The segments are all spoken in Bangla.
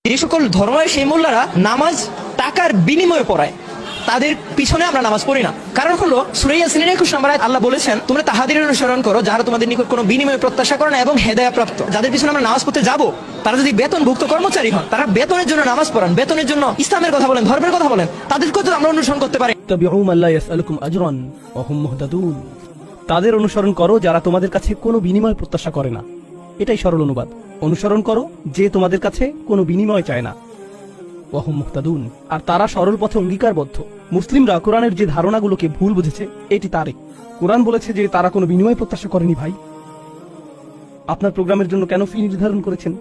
যে সকল ধর্মের সেই মোল্লারা নামাজ টাকার বিনিময়ে পড়ায়, তাদের পিছনে আমরা নামাজ পড়ি না। কারণ হলো সূরা ইয়াসিনের 21 নম্বর আয়াত আল্লাহ বলেছেন, তোমরা তাহাদের অনুসরণ করো যারা তোমাদের নিকট কোনো বিনিময় প্রত্যাশা করে না এবং হেদায়া প্রাপ্ত। যাদের পিছনে আমরা নামাজ পড়তে যাব, তারা যদি বেতনভুক্ত কর্মচারী হন, তারা বেতনের জন্য নামাজ পড়ান, বেতনের জন্য ইসলামের কথা বলেন, ধর্মের কথা বলেন, তাদেরকেও তো আমরা অনুসরণ করতে পারি। তাবিউ মান লা ইয়াসআলুকুম আজরান ওয়া হুম মুহতাদুন। তাদের অনুসরণ করো যারা তোমাদের কাছে কোনো বিনিময় প্রত্যাশা করে না। এটাই সরল অনুবাদ। অনুসরণ করো যে তোমাদের কাছে কোনো বিনিময় চায় না। ওয়া হুম মুহতাদুন, আর তারা সরল পথে অঙ্গীকারবদ্ধ। মুসলিমরা কোরআনের যে ধারণাগুলোকে ভুল বুঝেছে এটি তারই। কোরআন বলেছে যে তারা কোনো বিনিময় প্রত্যাশা করেনি। ভাই, আপনার প্রোগ্রামের জন্য কেন ফি নির্ধারণ করেছেন?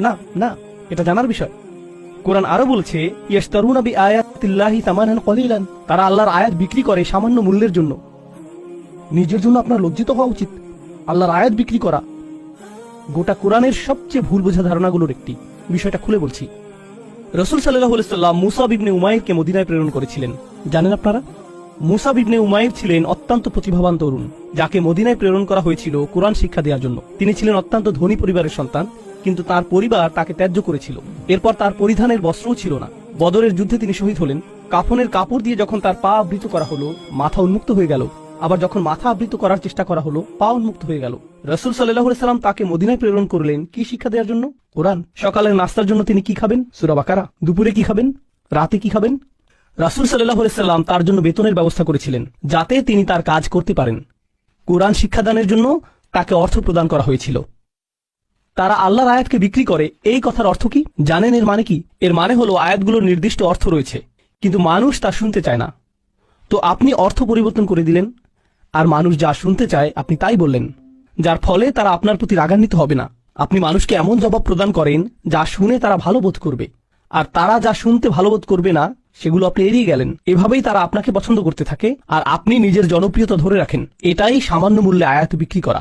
না না, এটা জানার বিষয়। কোরআন আরো বলছে, ইয়াশতারুনা বিআয়াতিল্লাহি তামানান কলিলান। তারা আল্লাহর আয়াত বিক্রি করে সামান্য মূল্যের জন্য। নিজের জন্য আপনার লজ্জিত হওয়া উচিত। আল্লাহর আয়াত বিক্রি করা গোটা কোরআনের সবচেয়ে ভুল বোঝা ধারণাগুলোর একটি। বিষয়টা খুলে বলছি। রাসূল সাল্লাল্লাহু আলাইহি ওয়াসাল্লাম মুসাব ইবনে উমাইরকে মদিনায় প্রেরণ করেছিলেন। জানেন আপনারা? মুসাব ইবনে উমাইর ছিলেন অত্যন্ত প্রতিভাবান তরুণ, যাকে মদিনায় প্রেরণ করা হয়েছিল কোরআন শিক্ষা দেওয়ার জন্য। তিনি ছিলেন অত্যন্ত ধনী পরিবারের সন্তান, কিন্তু তার পরিবার তাকে ত্যায্য করেছিল। এরপর তার পরিধানের বস্ত্রও ছিল না। বদরের যুদ্ধে তিনি শহীদ হলেন। কাফনের কাপড় দিয়ে যখন তার পা আবৃত করা হলো, মাথা উন্মুক্ত হয়ে গেল। আবার যখন মাথা আবৃত করার চেষ্টা করা হলো, পা উন্মুক্ত হয়ে গেল। রাসূল সাল্লাল্লাহু আলাইহি ওয়াসাল্লাম তাকে মদিনায় প্রেরণ করলেন কি শিক্ষা দেওয়ার জন্য? কোরআন। সকালের নাস্তার জন্য তিনি কি খাবেন? সূরা বাকারা। দুপুরে কি খাবেন? রাতে কি খাবেন? রাসূল সাল্লাল্লাহু আলাইহি ওয়াসাল্লাম তার জন্য বেতনের ব্যবস্থা করেছিলেন, যাতে তিনি তার কাজ করতে পারেন। কোরআন শিক্ষাদানের জন্য তাকে অর্থ প্রদান করা হয়েছিল। তারা আল্লাহর আয়াতকে বিক্রি করে, এই কথার অর্থ কি জানেন? এর মানে কি? এর মানে হলো আয়াতগুলোর নির্দিষ্ট অর্থ রয়েছে, কিন্তু মানুষ তা শুনতে চায় না। তো আপনি অর্থ পরিবর্তন করে দিলেন, আর মানুষ যা শুনতে চায় আপনি তাই বললেন, যার ফলে তারা আপনার প্রতি রাগান্বিত হবে না। আপনি মানুষকে এমন জবাব প্রদান করেন যা শুনে তারা ভালো বোধ করবে, আর তারা যা শুনতে ভালো বোধ করবে না সেগুলো আপনি এড়িয়ে গেলেন। এভাবেই তারা আপনাকে পছন্দ করতে থাকে, আর আপনি নিজের জনপ্রিয়তা ধরে রাখেন। এটাই সামান্য মূল্যে আয়াত বিক্রি করা।